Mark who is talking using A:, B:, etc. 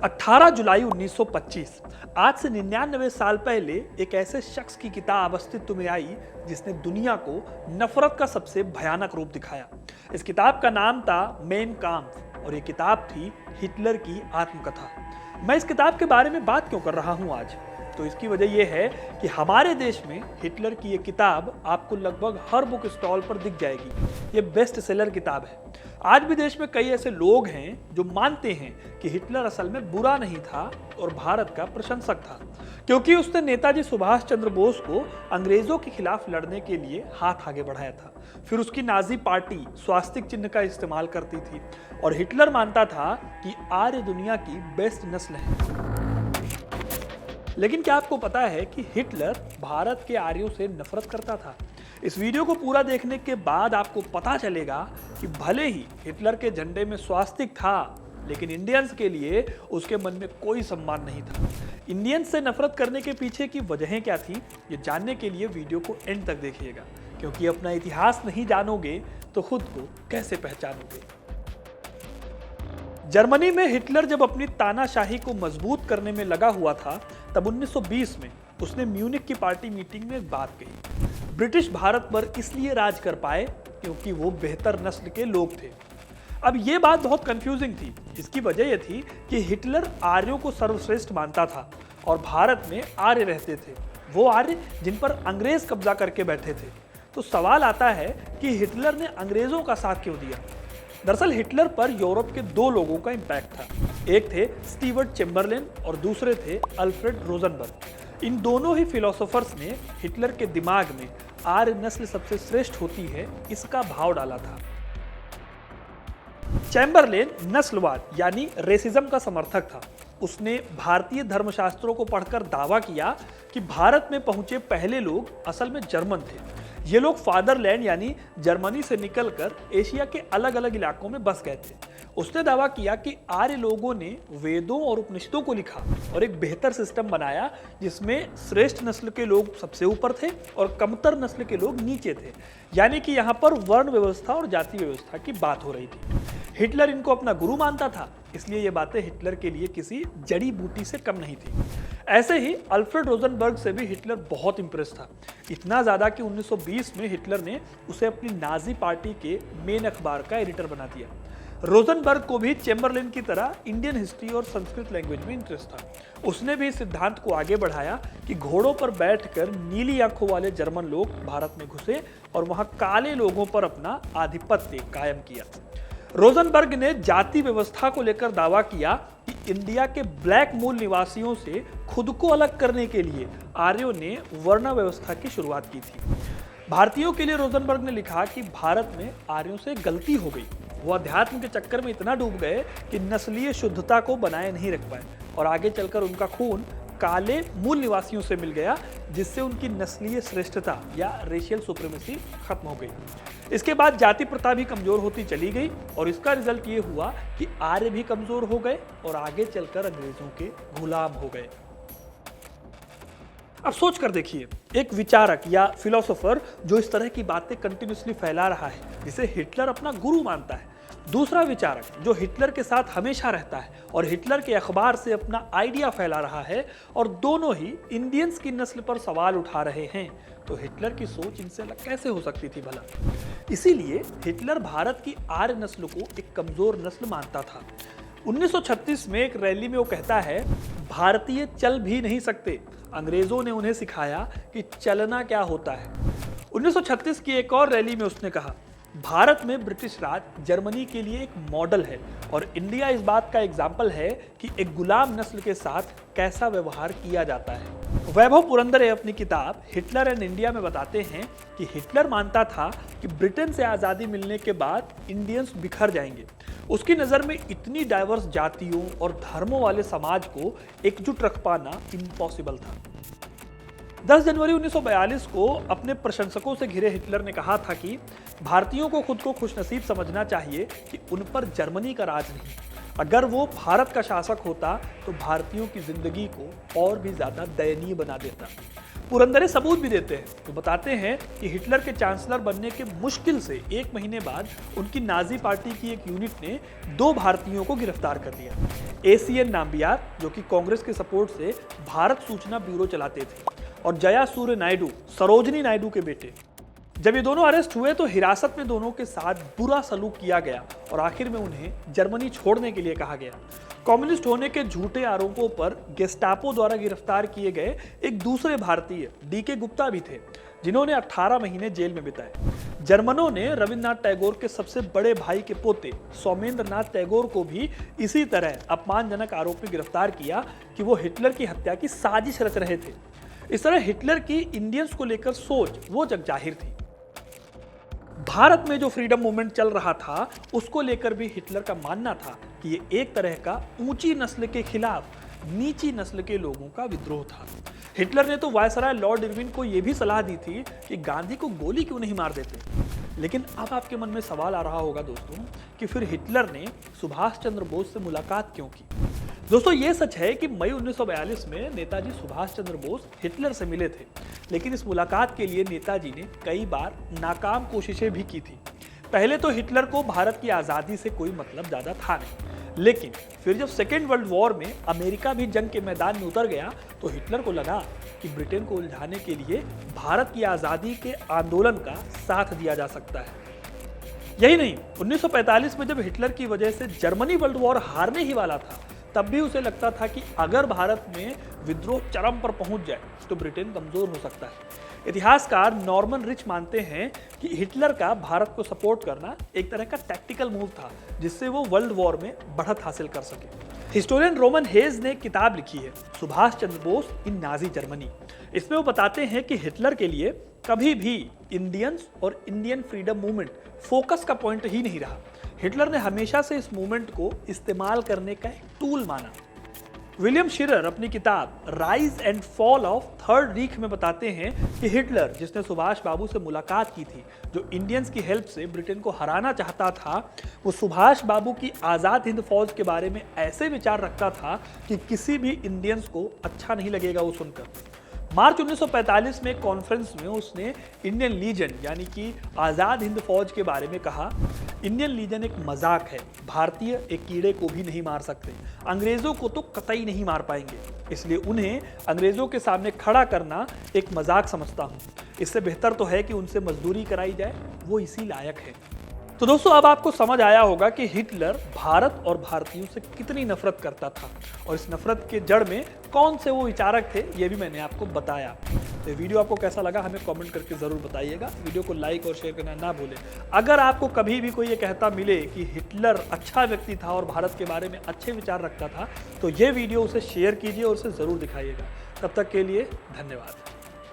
A: 18 जुलाई 1925 आज से 99 साल पहले एक ऐसे शख्स की किताब अस्तित्व में आई जिसने दुनिया को नफरत का सबसे भयानक रूप दिखाया। इस किताब का नाम था मेन काम्फ और ये किताब थी हिटलर की आत्मकथा। मैं इस किताब के बारे में बात क्यों कर रहा हूं आज? तो इसकी वजह यह है कि हमारे देश में हिटलर की ये किताब आपको लगभग हर बुक स्टॉल पर दिख जाएगी। ये बेस्ट सेलर किताब है। आज भी देश में कई ऐसे लोग हैं जो मानते हैं कि हिटलर असल में बुरा नहीं था और भारत का प्रशंसक था, क्योंकि उसने नेताजी सुभाष चंद्र बोस को अंग्रेजों के खिलाफ लड़ने के लिए हाथ आगे बढ़ाया था। फिर उसकी नाजी पार्टी स्वास्तिक चिन्ह का इस्तेमाल करती थी और हिटलर मानता था कि आर्य दुनिया की बेस्ट नस्ल है। लेकिन क्या आपको पता है कि हिटलर भारत के आर्यों से नफरत करता था? इस वीडियो को पूरा देखने के बाद आपको पता चलेगा कि भले ही हिटलर के झंडे में स्वास्तिक था, लेकिन इंडियंस के लिए उसके मन में कोई सम्मान नहीं था। इंडियंस से नफरत करने के पीछे की वजहें क्या थी, ये जानने के लिए वीडियो को एंड तक देखिएगा, क्योंकि अपना इतिहास नहीं जानोगे तो खुद को कैसे पहचानोगे। जर्मनी में हिटलर जब अपनी तानाशाही को मजबूत करने में लगा हुआ था, तब 1920 में उसने म्यूनिख की पार्टी मीटिंग में एक बात कही। ब्रिटिश भारत पर इसलिए राज कर पाए क्योंकि वो बेहतर नस्ल के लोग थे। अब ये बात बहुत कंफ्यूजिंग थी। इसकी वजह यह थी कि हिटलर आर्यों को सर्वश्रेष्ठ मानता था और भारत में आर्य रहते थे, वो आर्य जिन पर अंग्रेज कब्जा करके बैठे थे। तो सवाल आता है कि हिटलर ने अंग्रेजों का साथ क्यों दिया? दरअसल हिटलर पर यूरोप के दो लोगों का इंपैक्ट था। एक थे स्टीवर्ट चेम्बरलेन और दूसरे थे अल्फ्रेड रोजनबर्ग। इन दोनों ही फिलोसोफर्स ने हिटलर के दिमाग में आर्य नस्ल सबसे श्रेष्ठ होती है इसका भाव डाला था। चैम्बरलेन नस्लवाद यानी रेसिज्म का समर्थक था। उसने भारतीय धर्मशास्त्रों को पढ़कर दावा किया कि भारत में पहुंचे पहले लोग असल में जर्मन थे। ये लोग फादरलैंड यानी जर्मनी से निकलकर एशिया के अलग अलग इलाकों में बस गए थे। उसने दावा किया कि आर्य लोगों ने वेदों और उपनिषदों को लिखा और एक बेहतर सिस्टम बनाया जिसमें श्रेष्ठ नस्ल के लोग सबसे ऊपर थे और कमतर नस्ल के लोग नीचे थे। यानी कि यहाँ पर वर्ण व्यवस्था और जाति व्यवस्था की बात हो रही थी। हिटलर इनको अपना गुरु मानता था, इसलिए ये बातें हिटलर के लिए किसी जड़ी बूटी से कम नहीं थी। ऐसे ही अल्फ्रेड रोजनबर्ग से भी हिटलर बहुत इंप्रेस था, इतना ज्यादा कि 1920 में हिटलर ने उसे अपनी नाजी पार्टी के मेन अखबार का एडिटर बना दिया। रोजनबर्ग को भी चेम्बरलेन की तरह इंडियन हिस्ट्री और संस्कृत लैंग्वेज में इंटरेस्ट था। उसने भी इस सिद्धांत को आगे बढ़ाया कि घोड़ों पर बैठकर नीली आंखों वाले जर्मन लोग भारत में घुसे और वहां काले लोगों पर अपना आधिपत्य कायम किया। रोजनबर्ग ने जाति व्यवस्था को लेकर दावा किया कि इंडिया के ब्लैक मूल निवासियों से खुद को अलग करने के लिए आर्यों ने वर्ण व्यवस्था की शुरुआत की थी। भारतीयों के लिए रोजनबर्ग ने लिखा कि भारत में आर्यों से गलती हो गई। वो अध्यात्म के चक्कर में इतना डूब गए कि नस्लीय शुद्धता को बनाए नहीं रख पाए और आगे चलकर उनका खून काले मूल निवासियों से मिल गया, जिससे उनकी नस्लीय श्रेष्ठता या रेशियल सुप्रीमेसी खत्म हो गई। इसके बाद जाति प्रथा भी कमजोर होती चली गई और इसका रिजल्ट ये हुआ कि आर्य भी कमजोर हो गए और आगे चलकर अंग्रेजों के गुलाम हो गए। अब सोच कर देखिए, एक विचारक या फिलोसोफर जो इस तरह की बातें कंटिन्यूसली फैला रहा है, जिसे हिटलर अपना गुरु मानता है, दूसरा विचारक जो हिटलर के साथ हमेशा रहता है और हिटलर के अखबार से अपना आइडिया फैला रहा है, और दोनों ही इंडियंस की नस्ल पर सवाल उठा रहे हैं, तो हिटलर की सोच इनसे अलग कैसे हो सकती थी भला? इसीलिए हिटलर भारत की आर्य नस्ल को एक कमजोर नस्ल मानता था। 1936 में एक रैली में वो कहता है, भारतीय चल भी नहीं सकते, अंग्रेजों ने उन्हें सिखाया कि चलना क्या होता है। 1936 की एक और रैली में उसने कहा, भारत में ब्रिटिश राज जर्मनी के लिए एक मॉडल है और इंडिया इस बात का एग्जाम्पल है कि एक गुलाम नस्ल के साथ कैसा व्यवहार किया जाता है। वैभव पुरंदरे अपनी किताब हिटलर एंड इंडिया में बताते हैं कि हिटलर मानता था कि ब्रिटेन से आज़ादी मिलने के बाद इंडियंस बिखर जाएंगे। उसकी नज़र में इतनी डाइवर्स जातियों और धर्मों वाले समाज को एकजुट रख पाना इम्पॉसिबल था। 10 जनवरी 1942 को अपने प्रशंसकों से घिरे हिटलर ने कहा था कि भारतीयों को खुद को खुशनसीब समझना चाहिए कि उन पर जर्मनी का राज नहीं। अगर वो भारत का शासक होता तो भारतीयों की जिंदगी को और भी ज्यादा दयनीय बना देता। पुरंदरे सबूत भी देते हैं। वो बताते हैं कि हिटलर के चांसलर बनने के मुश्किल से 1 महीने बाद उनकी नाजी पार्टी की एक यूनिट ने 2 भारतीयों को गिरफ्तार कर लिया। एसीएन नाम्बियार, जो कि कांग्रेस के सपोर्ट से भारत सूचना ब्यूरो चलाते थे, और जया सूर्य नायडू, सरोजनी नायडू के बेटे। जब ये दोनों अरेस्ट हुए तो हिरासत में दोनों के साथ बुरा सलूक किया गया और आखिर में उन्हें जर्मनी छोड़ने के लिए कहा गया। कम्युनिस्ट होने के झूठे आरोपों पर गेस्टापो द्वारा गिरफ्तार किए गए एक दूसरे भारतीय डीके गुप्ता भी थे, जिन्होंने 18 महीने जेल में बिताए। जर्मनों ने रविन्द्रनाथ टैगोर के सबसे बड़े भाई के पोते सौमेंद्र नाथ टैगोर को भी इसी तरह अपमानजनक आरोप में गिरफ्तार किया कि वो हिटलर की हत्या की साजिश रच रहे थे। इस तरह हिटलर की इंडियंस को लेकर सोच वो जग जाहिर थी। भारत में जो फ्रीडम मूवमेंट चल रहा था उसको लेकर भी हिटलर का मानना था कि ये एक तरह का ऊंची नस्ल के खिलाफ नीची नस्ल के लोगों का विद्रोह था। हिटलर ने तो वायसराय लॉर्ड इरविन को यह भी सलाह दी थी कि गांधी को गोली क्यों नहीं मार देते। लेकिन अब आपके मन में सवाल आ रहा होगा दोस्तों कि फिर हिटलर ने सुभाष चंद्र बोस से मुलाकात क्यों की। दोस्तों ये सच है कि मई 1942 में नेताजी सुभाष चंद्र बोस हिटलर से मिले थे, लेकिन इस मुलाकात के लिए नेताजी ने कई बार नाकाम कोशिशें भी की थी। पहले तो हिटलर को भारत की आज़ादी से कोई मतलब ज़्यादा था नहीं, लेकिन फिर जब सेकेंड वर्ल्ड वॉर में अमेरिका भी जंग के मैदान में उतर गया तो हिटलर को लगा कि ब्रिटेन को उलझाने के लिए भारत की आज़ादी के आंदोलन का साथ दिया जा सकता है। यही नहीं, 1945 में जब हिटलर की वजह से जर्मनी वर्ल्ड वॉर हारने ही वाला था, तब भी उसे लगता था कि अगर भारत में विद्रोह चरम पर पहुंच जाए तो ब्रिटेन कमजोर हो सकता है। इतिहासकार नॉर्मन रिच मानते हैं कि हिटलर का भारत को सपोर्ट करना एक तरह का टैक्टिकल मूव था, जिससे वो वर्ल्ड वॉर में बढ़त हासिल कर सके। हिस्टोरियन रोमन हेज ने एक किताब लिखी है, सुभाष चंद्र बोस इन नाजी जर्मनी। इसमें वो बताते हैं कि हिटलर के लिए कभी भी इंडियंस और इंडियन फ्रीडम मूवमेंट फोकस का पॉइंट ही नहीं रहा। हिटलर ने हमेशा से इस मूवमेंट को इस्तेमाल करने का एक टूल माना। विलियम शिरर अपनी किताब rise and fall of third Reich में बताते हैं कि हिटलर, जिसने सुभाष बाबू से मुलाकात की थी, जो इंडियंस की हेल्प से ब्रिटेन को हराना चाहता था, वो सुभाष बाबू की आज़ाद हिंद फौज के बारे में ऐसे विचार रखता था कि किसी भी इंडियंस को अच्छा नहीं लगेगा वो सुनकर। मार्च 1945 में कॉन्फ्रेंस में उसने इंडियन लीजन यानी कि आज़ाद हिंद फौज के बारे में कहा, इंडियन लीजन एक मजाक है, भारतीय एक कीड़े को भी नहीं मार सकते, अंग्रेज़ों को तो कतई नहीं मार पाएंगे, इसलिए उन्हें अंग्रेज़ों के सामने खड़ा करना एक मजाक समझता हूँ। इससे बेहतर तो है कि उनसे मजदूरी कराई जाए, वो इसी लायक है। तो दोस्तों अब आपको समझ आया होगा कि हिटलर भारत और भारतीयों से कितनी नफरत करता था और इस नफरत के जड़ में कौन से वो विचारक थे, ये भी मैंने आपको बताया। तो वीडियो आपको कैसा लगा हमें कमेंट करके ज़रूर बताइएगा। वीडियो को लाइक और शेयर करना ना भूलें। अगर आपको कभी भी कोई ये कहता मिले कि हिटलर अच्छा व्यक्ति था और भारत के बारे में अच्छे विचार रखता था, तो ये वीडियो उसे शेयर कीजिए और उसे ज़रूर दिखाइएगा। तब तक के लिए धन्यवाद।